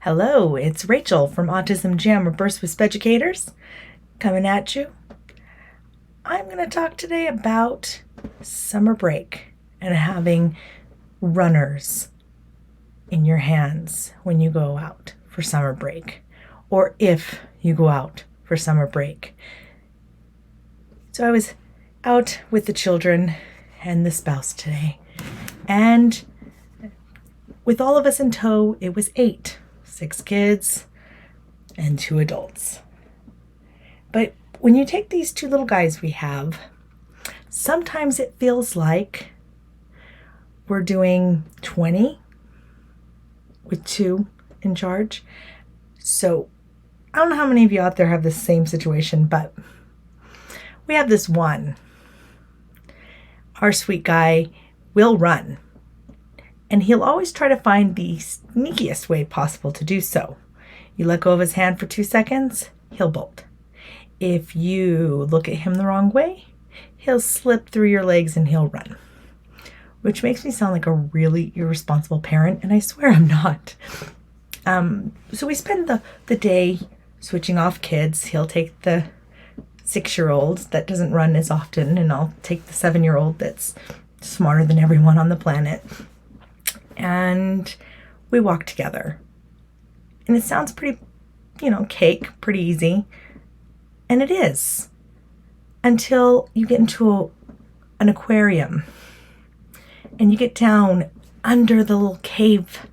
Hello, it's Rachel from Autism Jam Reverse with Educators coming at you. I'm going to talk today about summer break and having runners in your hands when you go out for summer break, or if you go out for summer break. So I was out with the children and the spouse today, and with all of us in tow, it was 6 kids and 2 adults. But when you take these 2 little guys we have, sometimes it feels like we're doing 20 with 2 in charge. So I don't know how many of you out there have the same situation, but we have this one. Our sweet guy will run. And he'll always try to find the sneakiest way possible to do so. You let go of his hand for 2 seconds, he'll bolt. If you look at him the wrong way, he'll slip through your legs and he'll run. Which makes me sound like a really irresponsible parent, and I swear I'm not. So we spend the day switching off kids. He'll take the 6-year-old that doesn't run as often, and I'll take the 7-year-old that's smarter than everyone on the planet. And we walk together. And it sounds pretty, cake, pretty easy. And it is. Until you get into an aquarium. And you get down under the little cave,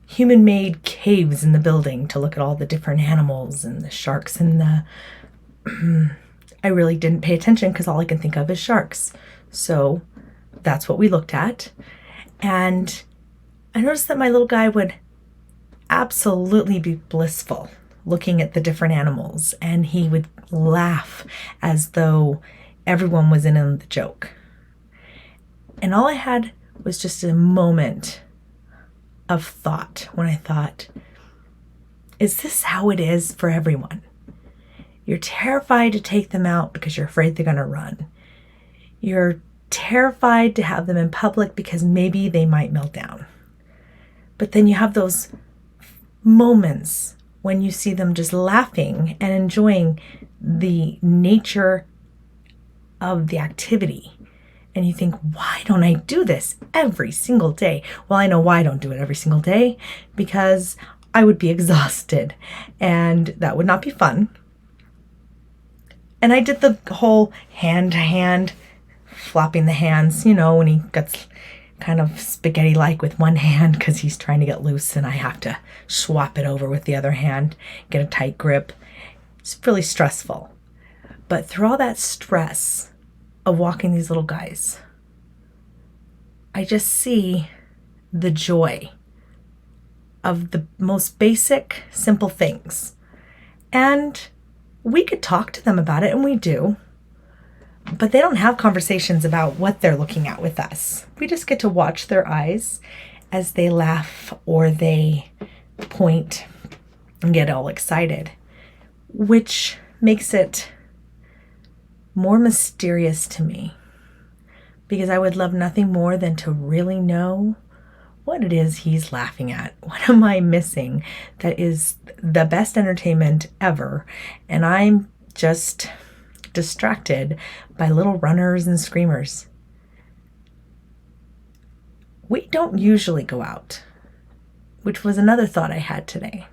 human-made caves in the building to look at all the different animals and the sharks and the... I really didn't pay attention because all I can think of is sharks. So that's what we looked at. And I noticed that my little guy would absolutely be blissful looking at the different animals, and he would laugh as though everyone was in on the joke. And all I had was just a moment of thought when I thought, is this how it is for everyone? You're terrified to take them out because you're afraid they're going to run. You're terrified to have them in public because maybe they might melt down. But then you have those moments when you see them just laughing and enjoying the nature of the activity. And you think, why don't I do this every single day? Well, I know why I don't do it every single day, because I would be exhausted and that would not be fun. And I did the whole hand-to-hand flopping the hands, when he gets kind of spaghetti-like with one hand because he's trying to get loose and I have to swap it over with the other hand, get a tight grip. It's really stressful. But through all that stress of walking these little guys, I just see the joy of the most basic, simple things. And we could talk to them about it, and we do. But they don't have conversations about what they're looking at with us. We just get to watch their eyes as they laugh or they point and get all excited, which makes it more mysterious to me, because I would love nothing more than to really know what it is he's laughing at. What am I missing that is the best entertainment ever? And I'm just distracted by little runners and screamers. We don't usually go out, which was another thought I had today.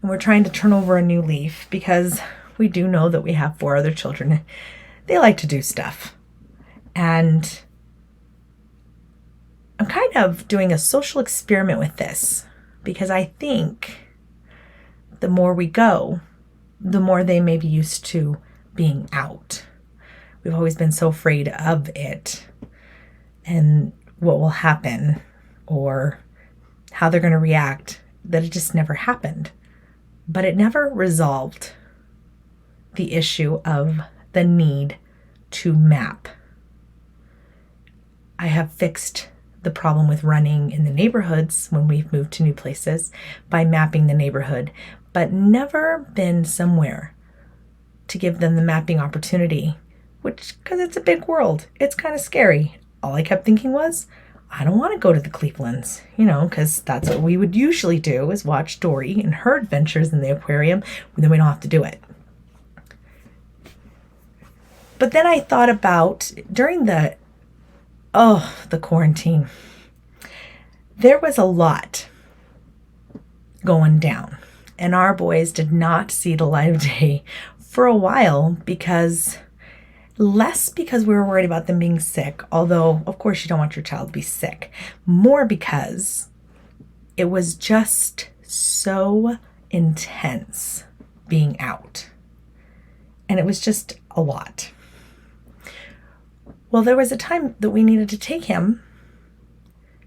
And we're trying to turn over a new leaf because we do know that we have 4 other children. They like to do stuff. And I'm kind of doing a social experiment with this, because I think the more we go, the more they may be used to being out. We've always been so afraid of it and what will happen or how they're going to react that it just never happened. But it never resolved the issue of the need to map. I have fixed the problem with running in the neighborhoods when we've moved to new places by mapping the neighborhood, but never been somewhere to give them the mapping opportunity, which, because it's a big world, it's kind of scary. All I kept thinking was, I don't want to go to the Clevelands, because that's what we would usually do, is watch Dory and her adventures in the aquarium, and then we don't have to do it. But then I thought about during the quarantine, there was a lot going down, and our boys did not see the light of day for a while, less because we were worried about them being sick, although of course you don't want your child to be sick, more because it was just so intense being out, and it was just a lot. Well, there was a time that we needed to take him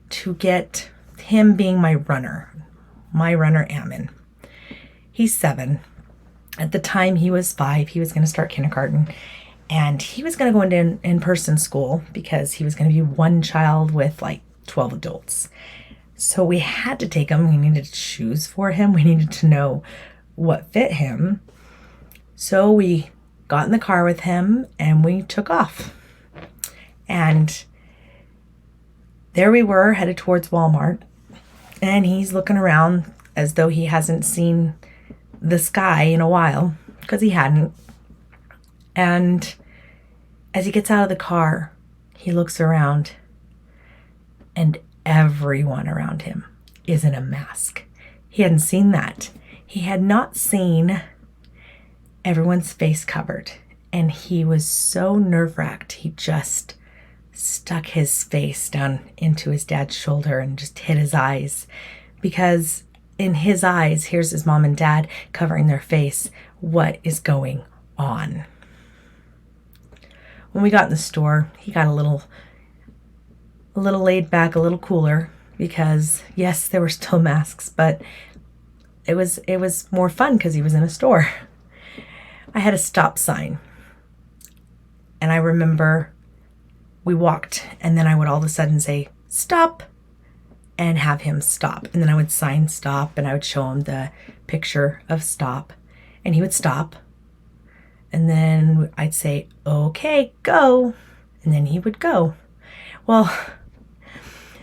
to get him being my runner Ammon. He's 7. At the time he was 5. He was going to start kindergarten, and he was going to go into in-person school because he was going to be one child with like 12 adults. So we had to take him. We needed to choose for him. We needed to know what fit him. So we got in the car with him and we took off. And there we were, headed towards Walmart, and he's looking around as though he hasn't seen the sky in a while, because he hadn't. And as he gets out of the car, he looks around, and everyone around him is in a mask. He hadn't seen that. He had not seen everyone's face covered, and he was so nerve-wracked, he just stuck his face down into his dad's shoulder and just hid his eyes, because in his eyes, here's his mom and dad covering their face. What is going on? When we got in the store, he got a little laid back, a little cooler, because yes, there were still masks, but it was more fun because he was in a store. I had a stop sign, and I remember we walked, and then I would all of a sudden say, stop, and have him stop. And then I would sign stop, and I would show him the picture of stop, and he would stop. And then I'd say, okay, go. And then he would go. Well,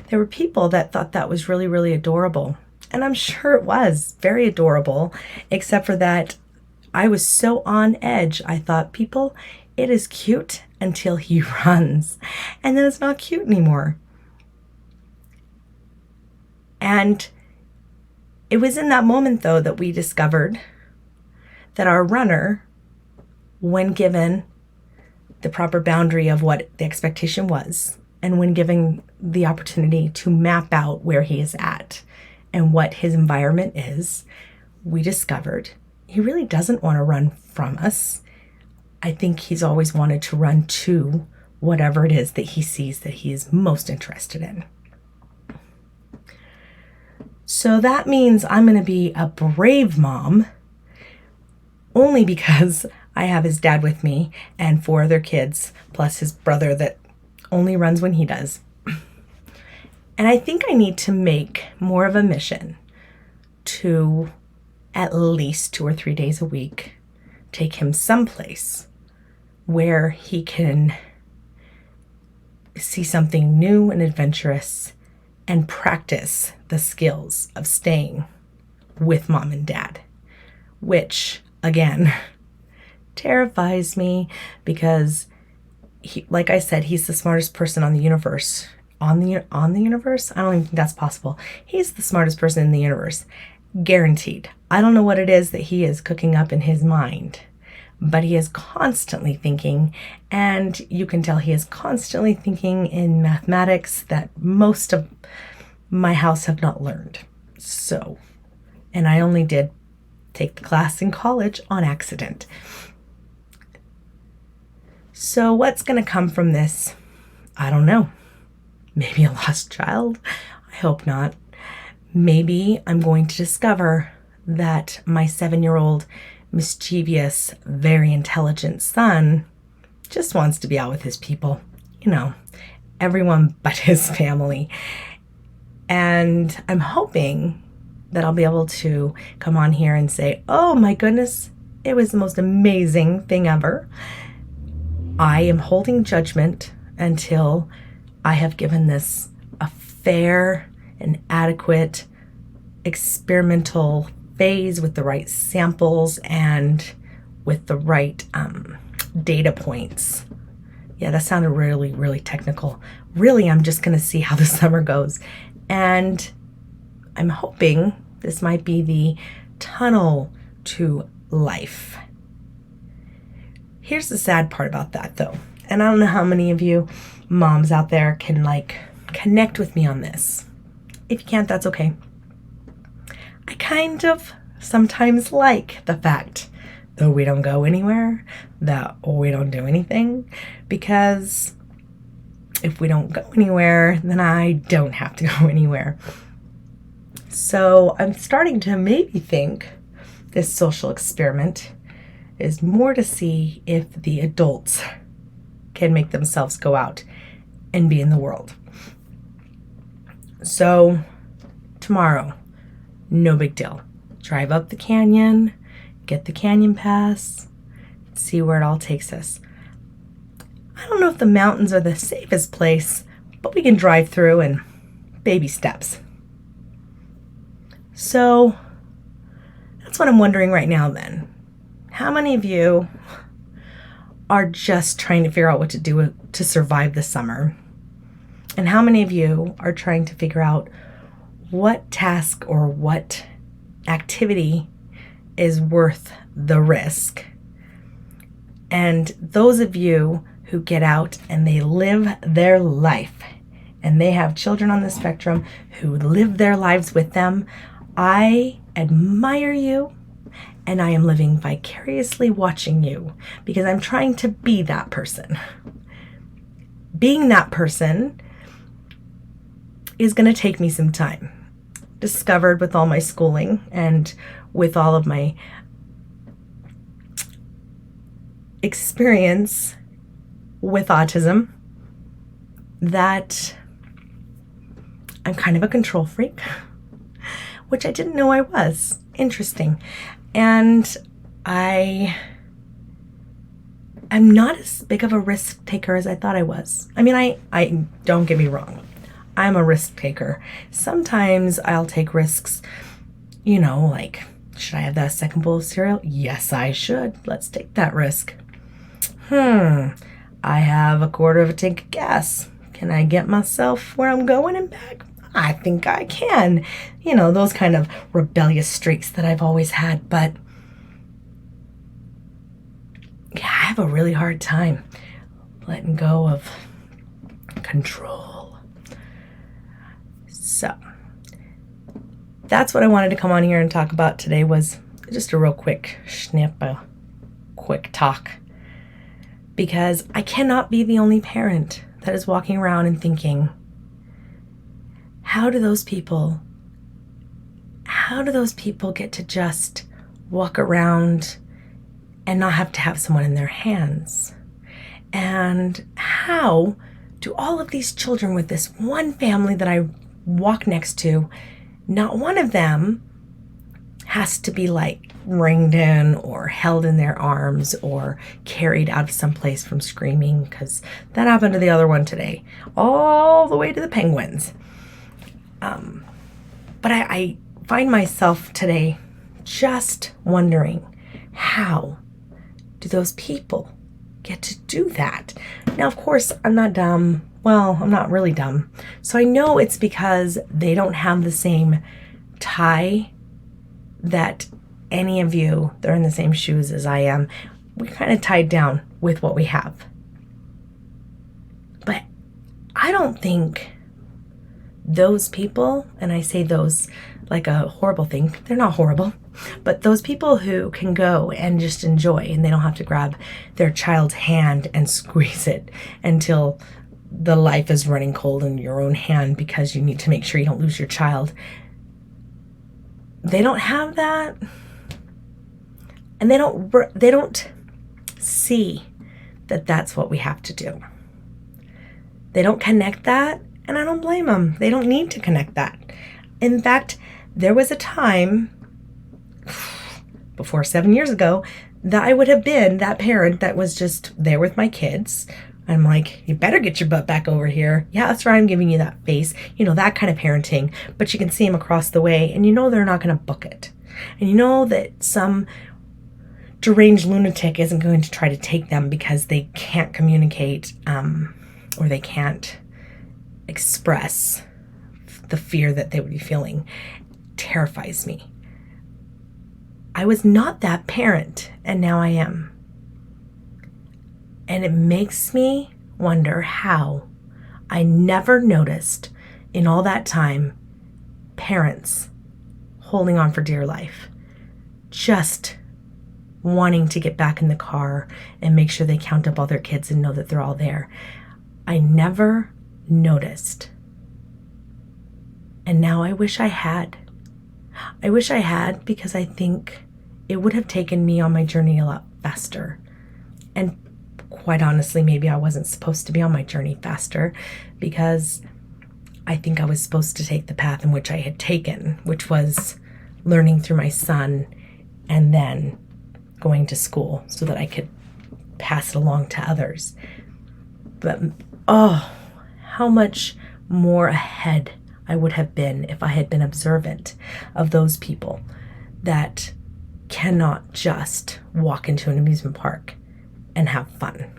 there were people that thought that was really, really adorable. And I'm sure it was very adorable, except for that I was so on edge. I thought, people, it is cute until he runs, and then it's not cute anymore. And it was in that moment, though, that we discovered that our runner, when given the proper boundary of what the expectation was, and when given the opportunity to map out where he is at and what his environment is, we discovered he really doesn't want to run from us. I think he's always wanted to run to whatever it is that he sees that he is most interested in. So that means I'm going to be a brave mom, only because I have his dad with me and 4 other kids, plus his brother that only runs when he does. And I think I need to make more of a mission to, at least 2 or 3 days a week, take him someplace where he can see something new and adventurous and practice the skills of staying with mom and dad, which, again, terrifies me because he, like I said, he's the smartest person on the universe. On the universe? I don't even think that's possible. He's the smartest person in the universe. Guaranteed. I don't know what it is that he is cooking up in his mind, but he is constantly thinking, and you can tell he is constantly thinking in mathematics that most of my house have not learned. So, and I only did take the class in college on accident. So what's going to come from this? I don't know. Maybe a lost child? I hope not. Maybe I'm going to discover that my 7-year-old mischievous, very intelligent son just wants to be out with his people. Everyone but his family. And I'm hoping that I'll be able to come on here and say, oh my goodness, it was the most amazing thing ever. I am holding judgment until I have given this a fair and adequate experimental phase with the right samples and with the right data points. Yeah, that sounded really, really technical. Really, I'm just going to see how the summer goes. And I'm hoping this might be the tunnel to life. Here's the sad part about that, though. And I don't know how many of you moms out there can connect with me on this. If you can't, that's okay. I kind of sometimes like the fact that we don't go anywhere, that we don't do anything, because if we don't go anywhere, then I don't have to go anywhere. So I'm starting to maybe think this social experiment is more to see if the adults can make themselves go out and be in the world. So tomorrow, no big deal. Drive up the canyon, get the canyon pass, see where it all takes us. I don't know if the mountains are the safest place, but we can drive through and baby steps. So that's what I'm wondering right now then. How many of you are just trying to figure out what to do to survive the summer? And how many of you are trying to figure out what task or what activity is worth the risk? And those of you who get out and they live their life and they have children on the spectrum who live their lives with them, I admire you, and I am living vicariously watching you because I'm trying to be that person. Being that person is going to take me some time. Discovered with all my schooling and with all of my experience with autism that I'm kind of a control freak, which I didn't know I was. Interesting. And I'm not as big of a risk taker as I thought I was. I mean, I don't get me wrong. I'm a risk taker. Sometimes I'll take risks, like, should I have that second bowl of cereal? Yes, I should. Let's take that risk. I have a quarter of a tank of gas. Can I get myself where I'm going and back? I think I can. Those kind of rebellious streaks that I've always had. But yeah, I have a really hard time letting go of control. So that's what I wanted to come on here and talk about today, was just a real quick quick talk. Because I cannot be the only parent that is walking around and thinking, how do those people get to just walk around and not have to have someone in their hands? And how do all of these children with this one family that I walk next to, not one of them has to be ringed in or held in their arms or carried out of someplace from screaming, because that happened to the other one today, all the way to the penguins. But I find myself today just wondering, how do those people get to do that? Now, of course, I'm not dumb. Well, I'm not really dumb. So I know it's because they don't have the same tie that any of you that are in the same shoes as I am. We're kind of tied down with what we have. But I don't think those people, and I say those like a horrible thing, they're not horrible, but those people who can go and just enjoy and they don't have to grab their child's hand and squeeze it until the life is running cold in your own hand because you need to make sure you don't lose your child. They don't have that, and they don't see that that's what we have to do. They don't connect that, and I don't blame them. They don't need to connect that. In fact, there was a time before 7 years ago that I would have been that parent that was just there with my kids I'm like, you better get your butt back over here. Yeah, that's right, I'm giving you that face. You know, that kind of parenting. But you can see them across the way, and you know they're not going to book it. And you know that some deranged lunatic isn't going to try to take them because they can't communicate or they can't express the fear that they would be feeling. Terrifies me. I was not that parent, and now I am. And it makes me wonder how I never noticed in all that time parents holding on for dear life, just wanting to get back in the car and make sure they count up all their kids and know that they're all there. I never noticed. And now I wish I had. I wish I had, because I think it would have taken me on my journey a lot faster. And quite honestly, maybe I wasn't supposed to be on my journey faster, because I think I was supposed to take the path in which I had taken, which was learning through my son and then going to school so that I could pass it along to others. But oh, how much more ahead I would have been if I had been observant of those people that cannot just walk into an amusement park and have fun.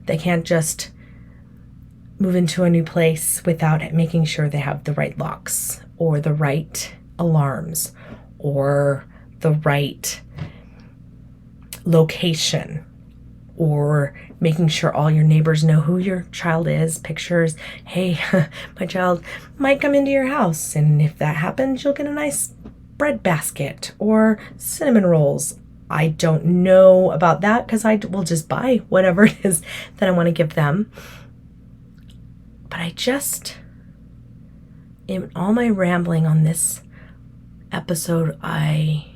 They can't just move into a new place without making sure they have the right locks or the right alarms or the right location, or making sure all your neighbors know who your child is, pictures. Hey, my child might come into your house, and if that happens, you'll get a nice bread basket or cinnamon rolls. I don't know about that, because I will just buy whatever it is that I want to give them. But I just, in all my rambling on this episode, I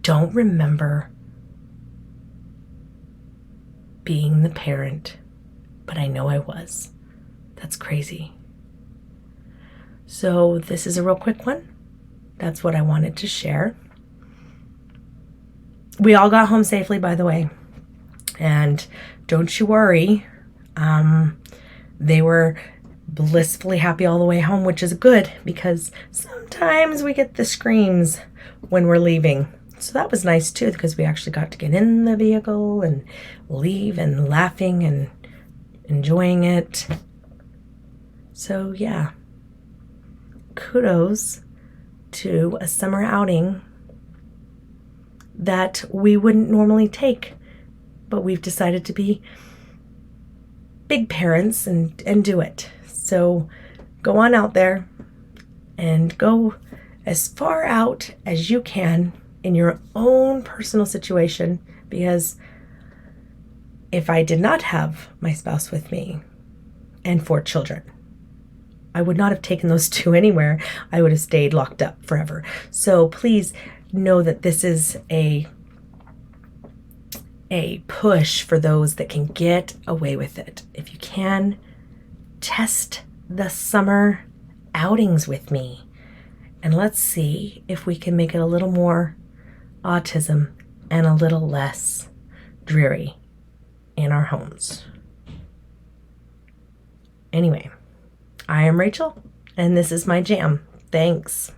don't remember being the parent, but I know I was. That's crazy. So this is a real quick one. That's what I wanted to share. We all got home safely, by the way. And don't you worry. They were blissfully happy all the way home, which is good, because sometimes we get the screams when we're leaving. So that was nice too, because we actually got to get in the vehicle and leave and laughing and enjoying it. So yeah, kudos to a summer outing that we wouldn't normally take, but we've decided to be big parents and do it. So go on out there and go as far out as you can in your own personal situation, because if I did not have my spouse with me and 4 children, I would not have taken those 2 anywhere. I would have stayed locked up forever. So please know that this is a push for those that can get away with it. If you can, test the summer outings with me, and let's see if we can make it a little more autism and a little less dreary in our homes. Anyway, I am Rachel, and this is my jam. Thanks.